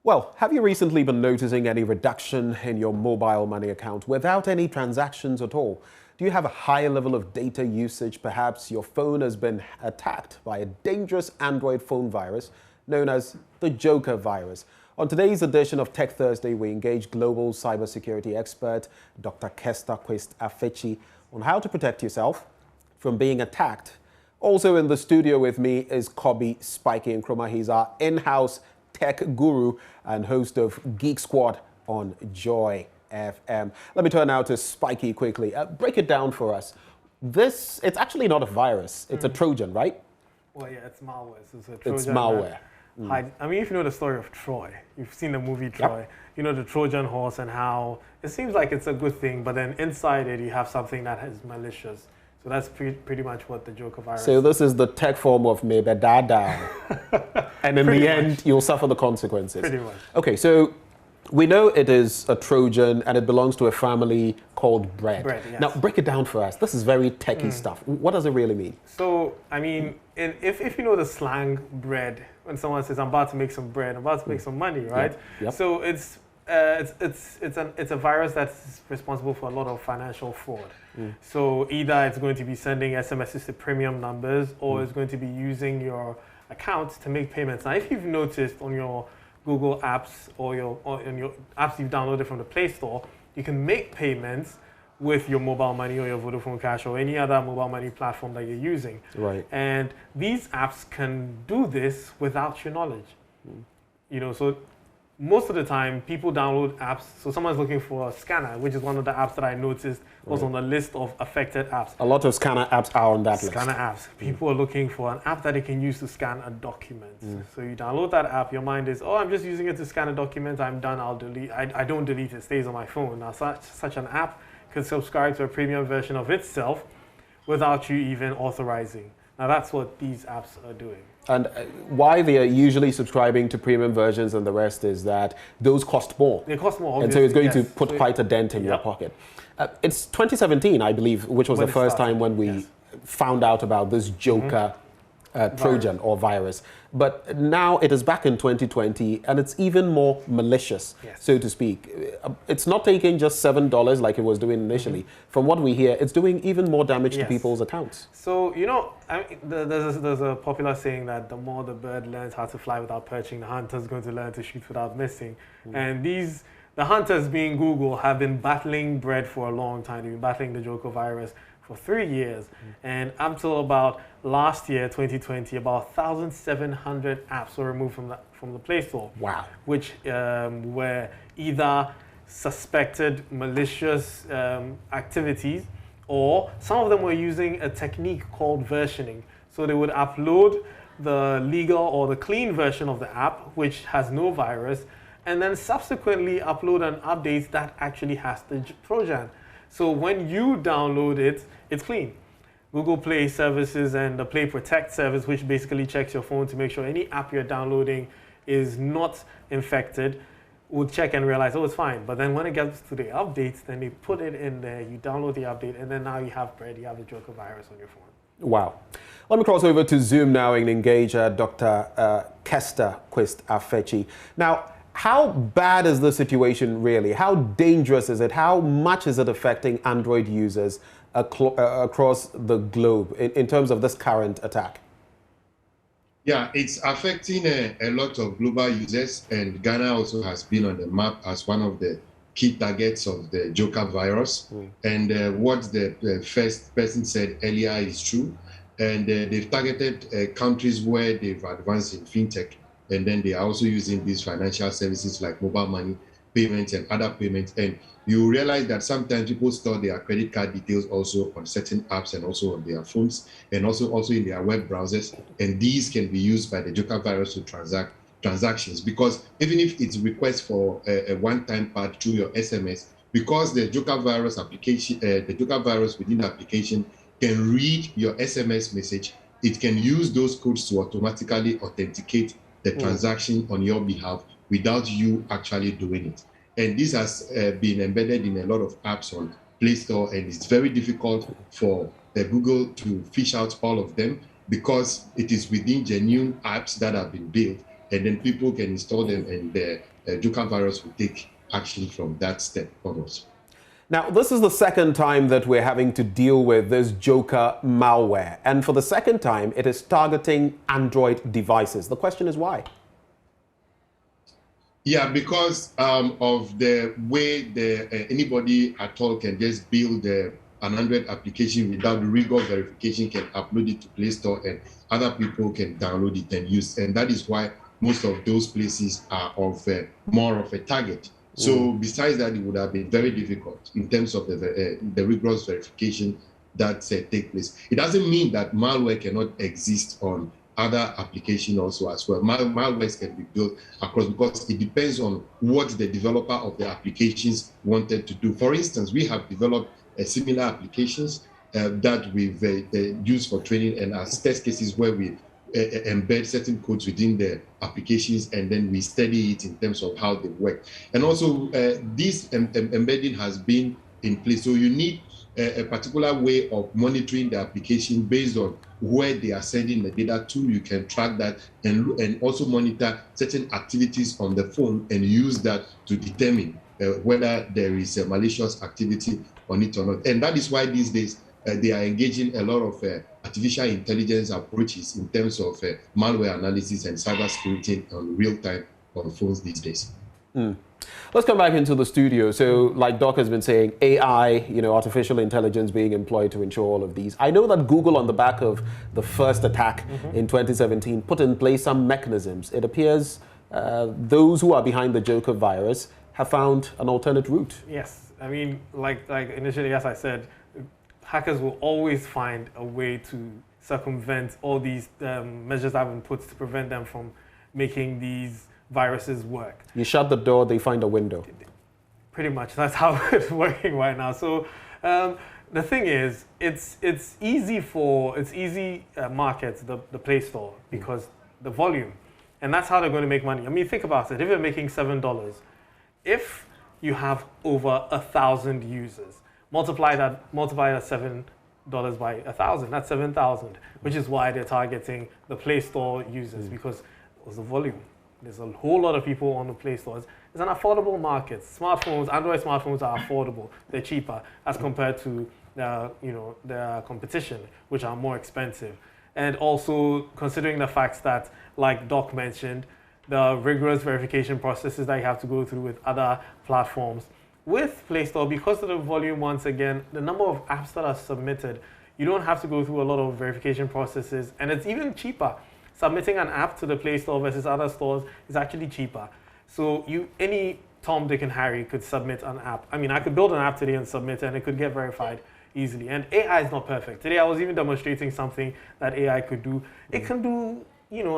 Well, have you recently been noticing any reduction in your mobile money account without any transactions at all? Do you have a higher level of data usage? Perhaps your phone has been attacked by a dangerous Android phone virus known as the Joker virus. On today's edition of Tech Thursday, we engage global cybersecurity expert Dr. Kester Afechi on how to protect yourself from being attacked. Also in the studio with me is Kobe Spiky Nkrumah. He's our in-house tech guru and host of Geek Squad on Joy FM. Let me turn now to Spiky quickly. Break it down for us. It's actually not a virus. It's a Trojan, right? Well, yeah, it's malware. So it's a Trojan. It's malware. I mean, if you know the story of Troy, you've seen the movie Troy, Yep. You know the Trojan horse and how it seems like it's a good thing, but then inside it you have something that is malicious. So that's pretty much what the Joker virus So this is the tech form of maybe dada. And in the end, you'll suffer the consequences. Pretty much. Okay, so we know it is a Trojan and it belongs to a family called bread. Bread, yes. Now, break it down for us. This is very techie stuff. What does it really mean? So, I mean, if you know the slang bread, when someone says, I'm about to make some bread, I'm about to make some money, right? Yep. So it's a virus that's responsible for a lot of financial fraud. So either it's going to be sending SMSs to premium numbers or it's going to be using your account to make payments. Now, if you've noticed on your Google apps or on your apps you've downloaded from the Play Store, you can make payments with your mobile money or your Vodafone Cash or any other mobile money platform that you're using. Right. And these apps can do this without your knowledge. You know, so most of the time people download apps. So someone's looking for a scanner, which is one of the apps that I noticed was on the list of affected apps. A lot of scanner apps are on that list. Scanner apps. People are looking for an app that they can use to scan a document. So you download that app, your mind is, oh, I'm just using it to scan a document, I'm done, I'll delete. I don't delete, it stays on my phone. Now such an app could subscribe to a premium version of itself without you even authorizing. Now that's what these apps are doing. And why they are usually subscribing to premium versions and the rest is that those cost more. They cost more, And obviously. so it's going yes. to put So quite a dent in your pocket. It's 2017, I believe, which was When the it first started, time when we yes. found out about this Joker Trojan or virus. But now it is back in 2020 and it's even more malicious, Yes. so to speak. It's not taking just $7 like it was doing initially. From what we hear, it's doing even more damage to Yes. people's accounts. So, you know, there's a popular saying that the more the bird learns how to fly without perching, the hunter's going to learn to shoot without missing. And the hunters being Google have been battling bread for a long time. They've been battling the Joker virus for 3 years. And up till about last year, 2020, about 1,700 apps were removed from the Play Store. Wow. Which were either suspected malicious activities, or some of them were using a technique called versioning. So they would upload the legal or the clean version of the app, which has no virus, and then subsequently upload an update that actually has the Trojan. So when you download it, it's clean. Google Play services and the Play Protect service, which basically checks your phone to make sure any app you're downloading is not infected, will check and realize, oh, it's fine. But then when it gets to the updates, then they put it in there, you download the update, and then now you have bread, you have the Joker virus on your phone. Wow. Let me cross over to Zoom now and engage Dr. Kester Afechi. Now, how bad is the situation really? How dangerous is it? How much is it affecting Android users across the globe in terms of this current attack? Yeah, it's affecting a lot of global users, and Ghana also has been on the map as one of the key targets of the Joker virus. And what the first person said earlier is true. And they've targeted countries where they've advanced in fintech, and then they are also using these financial services like mobile money payments and other payments. And you realize that sometimes people store their credit card details also on certain apps and also on their phones and also in their web browsers. And these can be used by the Joker virus to transact transactions, because even if it's request for a one-time part through your SMS, because the Joker virus application, the Joker virus within the application can read your SMS message, it can use those codes to automatically authenticate the transaction on your behalf without you actually doing it. And this has been embedded in a lot of apps on Play Store, and it's very difficult for Google to fish out all of them because it is within genuine apps that have been built, and then people can install them and Joker virus will take action from that step onwards. Now, this is the second time that we're having to deal with this Joker malware. And for the second time, it is targeting Android devices. The question is why? Yeah, because of the way anybody at all can just build an Android application without rigorous verification, can upload it to Play Store, and other people can download it and use. And that is why most of those places are of more of a target. So besides that, it would have been very difficult in terms of the rigorous verification that take place. It doesn't mean that malware cannot exist on other applications also as well. Malwares can be built across, because it depends on what the developer of the applications wanted to do. For instance, we have developed similar applications that we've used for training and as test cases where we embed certain codes within the applications, and then we study it in terms of how they work. And also this embedding has been in place. So you need a particular way of monitoring the application based on where they are sending the data to. You can track that and also monitor certain activities on the phone and use that to determine whether there is a malicious activity on it or not. And that is why these days they are engaging a lot of artificial intelligence approaches in terms of malware analysis and cybersecurity on real time on phones these days. Let's come back into the studio. So, like Doc has been saying, AI, artificial intelligence being employed to ensure all of these. I know that Google, on the back of the first attack in 2017, put in place some mechanisms. It appears those who are behind the Joker virus have found an alternate route. Yes, I mean, like initially, as I said, hackers will always find a way to circumvent all these measures that have been put to prevent them from making these viruses work. You shut the door, they find a window. Pretty much, that's how it's working right now. So the thing is, it's easy markets, the Play Store, because the volume, and that's how they're going to make money. I mean, think about it. If you're making $7, if you have over 1,000 users, multiply that $7 by 1,000, that's 7,000, which is why they're targeting the Play Store users, because it was the volume. There's a whole lot of people on the Play Store. It's an affordable market. Smartphones, Android smartphones are affordable. They're cheaper as compared to their competition, which are more expensive. And also considering the fact that, like Doc mentioned, the rigorous verification processes that you have to go through with other platforms. With Play Store, because of the volume, once again, the number of apps that are submitted, you don't have to go through a lot of verification processes, and it's even cheaper. Submitting an app to the Play Store versus other stores is actually cheaper. So any Tom, Dick, and Harry could submit an app. I mean, I could build an app today and submit it, and it could get verified easily. And AI is not perfect. Today, I was even demonstrating something that AI could do. It can do,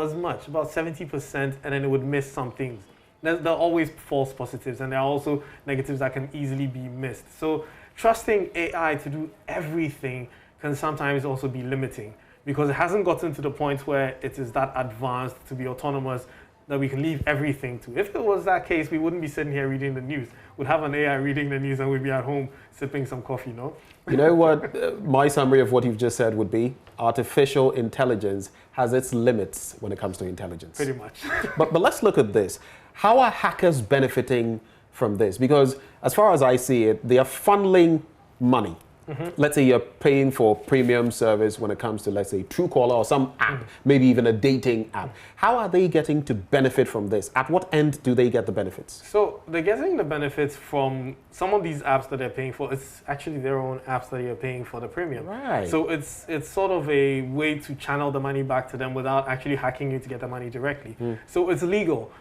as much, about 70%, and then it would miss some things. There are always false positives, and there are also negatives that can easily be missed. So trusting AI to do everything can sometimes also be limiting, because it hasn't gotten to the point where it is that advanced to be autonomous that we can leave everything to. If it was that case, we wouldn't be sitting here reading the news. We'd have an AI reading the news and we'd be at home sipping some coffee, no? You know what my summary of what you've just said would be? Artificial intelligence has its limits when it comes to intelligence. Pretty much. But let's look at this. How are hackers benefiting from this? Because as far as I see it, they are funneling money. Let's say you're paying for premium service when it comes to, let's say, Truecaller or some app, maybe even a dating app. How are they getting to benefit from this? At what end do they get the benefits? So they're getting the benefits from some of these apps that they're paying for. It's actually their own apps that you're paying for the premium. Right. So it's sort of a way to channel the money back to them without actually hacking you to get the money directly. So it's legal.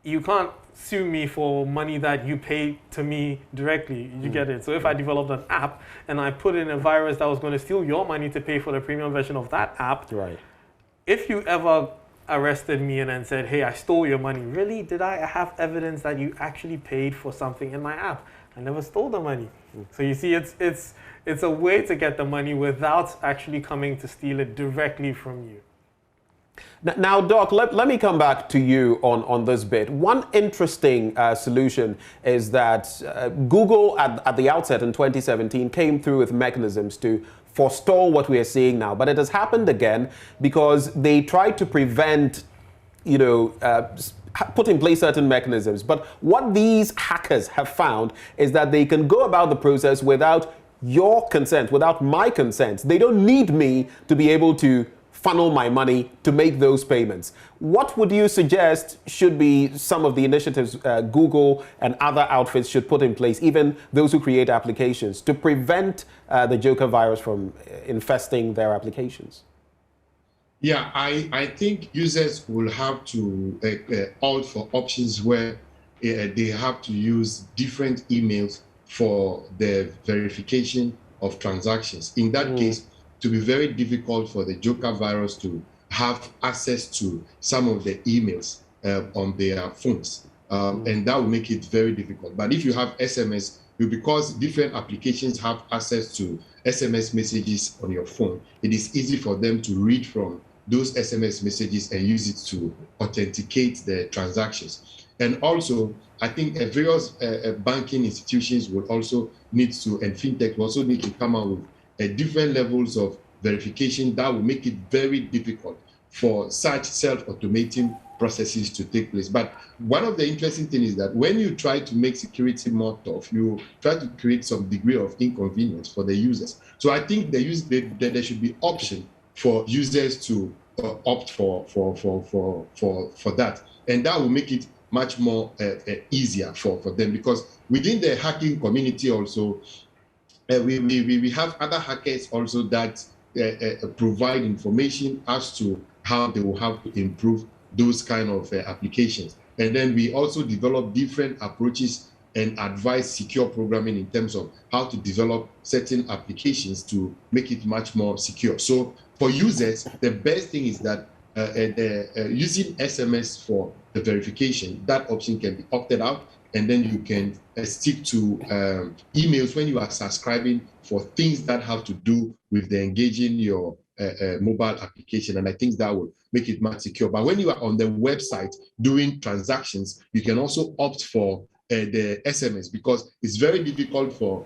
You can't sue me for money that you pay to me directly. You get it? So if I developed an app and I put in a virus that was going to steal your money to pay for the premium version of that app, right. If you ever arrested me and then said, hey, I stole your money, really? Did I have evidence that you actually paid for something in my app? I never stole the money. So you see, it's a way to get the money without actually coming to steal it directly from you. Now, Doc, let me come back to you on this bit. One interesting solution is that Google, at the outset in 2017, came through with mechanisms to forestall what we are seeing now. But it has happened again because they tried to prevent put in place certain mechanisms. But what these hackers have found is that they can go about the process without your consent, without my consent. They don't need me to be able to funnel my money to make those payments. What would you suggest should be some of the initiatives Google and other outfits should put in place, even those who create applications, to prevent the Joker virus from infesting their applications? Yeah, I think users will have to opt for options where they have to use different emails for the verification of transactions. In that case, to be very difficult for the Joker virus to have access to some of the emails on their phones. And that will make it very difficult. But if you have SMS, because different applications have access to SMS messages on your phone, it is easy for them to read from those SMS messages and use it to authenticate the transactions. And also, I think various banking institutions will also need to, and fintech will also need to come out with different levels of verification that will make it very difficult for such self-automating processes to take place. But one of the interesting things is that when you try to make security more tough, you try to create some degree of inconvenience for the users. So I think there should be option for users to opt for that, and that will make it much more easier for them, because within the hacking community also, we have other hackers also that provide information as to how they will have to improve those kind of applications. And then we also develop different approaches and advise secure programming in terms of how to develop certain applications to make it much more secure. So for users, the best thing is that using SMS for the verification, that option can be opted out, and then you can stick to emails when you are subscribing for things that have to do with the engaging your mobile application. And I think that will make it much secure. But when you are on the website doing transactions, you can also opt for the SMS, because it's very difficult for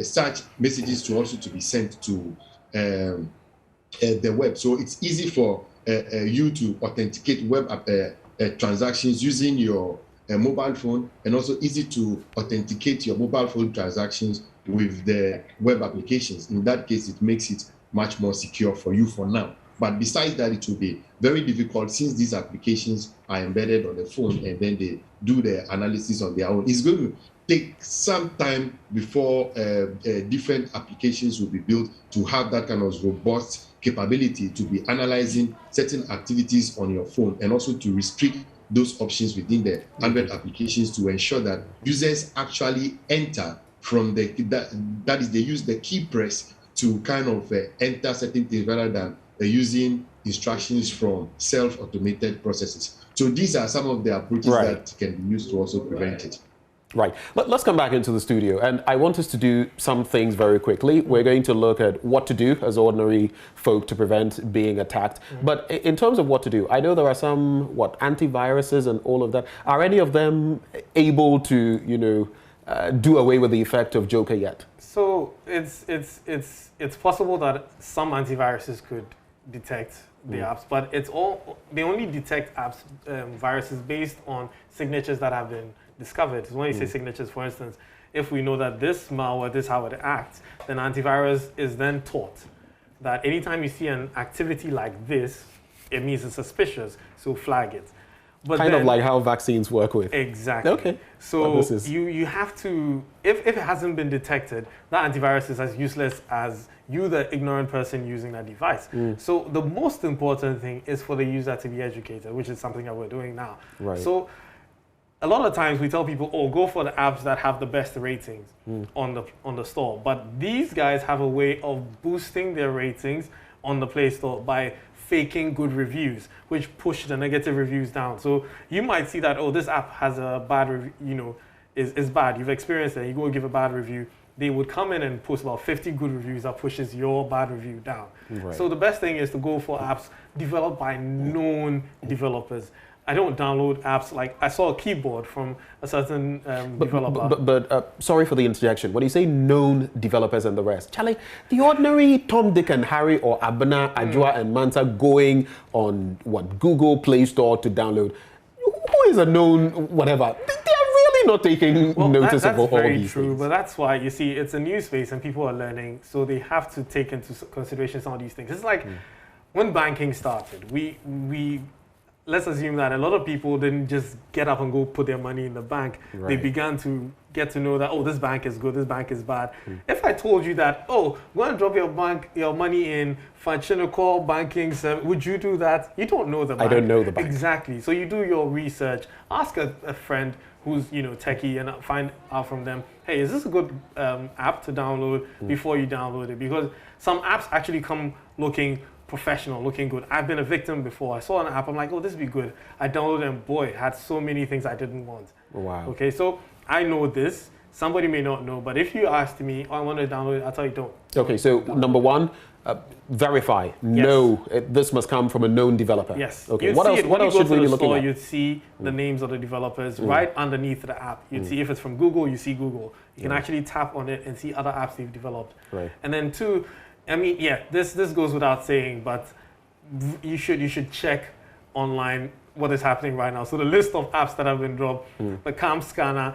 such messages to also to be sent to the web. So it's easy for you to authenticate web transactions using your mobile phone, and also easy to authenticate your mobile phone transactions with the web applications. In that case, it makes it much more secure for you for now. But besides that, it will be very difficult, since these applications are embedded on the phone and then they do the analysis on their own. It's going to take some time before different applications will be built to have that kind of robust capability to be analyzing certain activities on your phone, and also to restrict those options within the Android applications to ensure that users actually enter from that is, they use the key press to kind of enter certain things rather than using instructions from self-automated processes. So these are some of the approaches that can be used to also prevent it. Right. Let's come back into the studio, and I want us to do some things very quickly. We're going to look at what to do as ordinary folk to prevent being attacked. But in terms of what to do, I know there are some antiviruses and all of that. Are any of them able to do away with the effect of Joker yet? So it's possible that some antiviruses could detect the apps, but they only detect apps viruses based on signatures that have been discovered. So when you say signatures, for instance, if we know that this malware, this is how it acts, then antivirus is then taught that anytime you see an activity like this, it means it's suspicious, so flag it. But kind of like how vaccines work with. Exactly. Okay. So you have to, if it hasn't been detected, that antivirus is as useless as you, the ignorant person using that device. So the most important thing is for the user to be educated, which is something that we're doing now. Right. So a lot of times we tell people, go for the apps that have the best ratings on the store. But these guys have a way of boosting their ratings on the Play Store by faking good reviews, which push the negative reviews down. So you might see that, this app has a bad review, is bad. You've experienced it. You go give a bad review. They would come in and post about 50 good reviews that pushes your bad review down. Right. So the best thing is to go for apps developed by known developers. I don't download apps. Like I saw a keyboard from a certain developer. But sorry for the interjection. When you say known developers and the rest, Charlie, the ordinary Tom, Dick, and Harry or Abena, Ajua, and Manta going on Google Play Store to download. Who is a known whatever? They are really not taking notice of all these things. That's very true, but that's why you see it's a new space and people are learning, so they have to take into consideration some of these things. It's like when banking started, we let's assume that a lot of people didn't just get up and go put their money in the bank. Right. They began to get to know that, oh, this bank is good, this bank is bad. If I told you that, oh, go and drop your money in Financial Banking, would you do that? You don't know the bank. I don't know the bank. Exactly. So you do your research, ask a friend who's techie and find out from them, hey, is this a good app to download before you download it? Because some apps actually come looking professional, looking good. I've been a victim before. I saw an app, I'm like, oh, this would be good. I downloaded it and boy, it had so many things I didn't want. Wow. Okay, so I know this. Somebody may not know, but if you asked me, oh, I want to download it, I'll tell you don't. Okay, so number one, verify. Yes. No, this must come from a known developer. Yes. Okay. You'd What see else? it What when else you go should we to be the looking store, at? You'd see the names of the developers right underneath the app. You'd see if it's from Google, you see Google. You can actually tap on it and see other apps they've developed. Right. And then two, I mean, yeah, this goes without saying, but you should check online what is happening right now. So the list of apps that have been dropped, the cam scanner,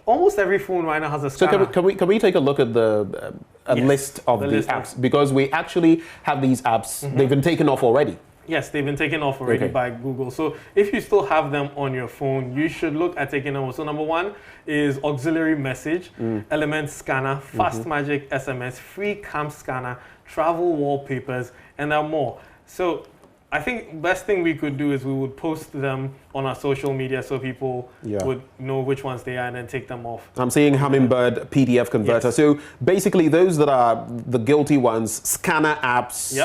almost every phone right now has a scanner. So can we take a look at the list of the apps? Because we actually have these apps. They've been taken off already. Yes, they've been taken off already by Google. So if you still have them on your phone, you should look at taking them off. So number one is auxiliary message, element scanner, fast magic SMS, free cam scanner, travel wallpapers, and there are more. So I think best thing we could do is we would post them on our social media so people would know which ones they are and then take them off. I'm seeing Hummingbird PDF converter. Yes. So basically those that are the guilty ones, scanner apps,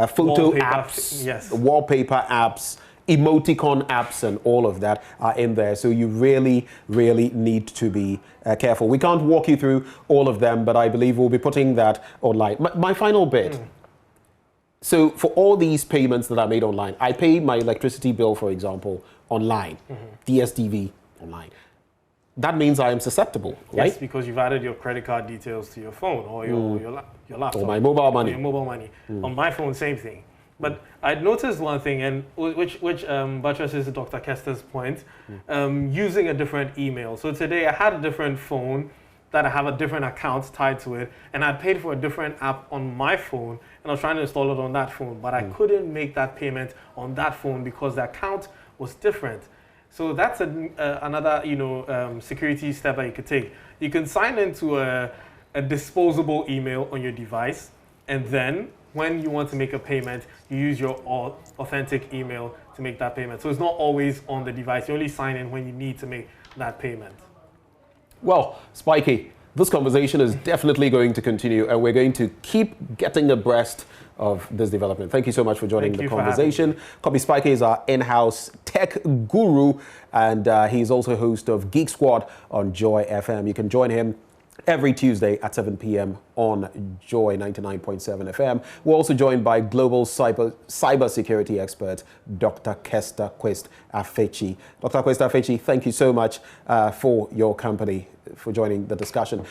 photo Wallpaper, apps, wallpaper apps, emoticon apps, and all of that are in there. So you really, really need to be careful. We can't walk you through all of them, but I believe we'll be putting that online. My final bit. So for all these payments that are made online, I pay my electricity bill, for example, online, DSTV online. That means I am susceptible, right? Yes, because you've added your credit card details to your phone or your laptop. Or my mobile money. Or your mobile money. On my phone, same thing. But I'd noticed one thing, and which buttresses Dr. Kester's point, using a different email. So today I had a different phone that I have a different account tied to it, and I paid for a different app on my phone, and I was trying to install it on that phone, but I couldn't make that payment on that phone because the account was different. So that's another security step that you could take. You can sign into a disposable email on your device, and then when you want to make a payment, you use your authentic email to make that payment. So it's not always on the device. You only sign in when you need to make that payment. Well, Spiky, this conversation is definitely going to continue, and we're going to keep getting abreast of this development. Thank you so much for joining the conversation. Kobe Spiky is our in-house tech guru, and he's also host of Geek Squad on Joy FM. You can join him every Tuesday at 7 p.m. on Joy 99.7 FM. We're also joined by global cybersecurity expert, Dr. Kester Quist-Afechi. Dr. Quist-Afechi, thank you so much for your company, for joining the discussion.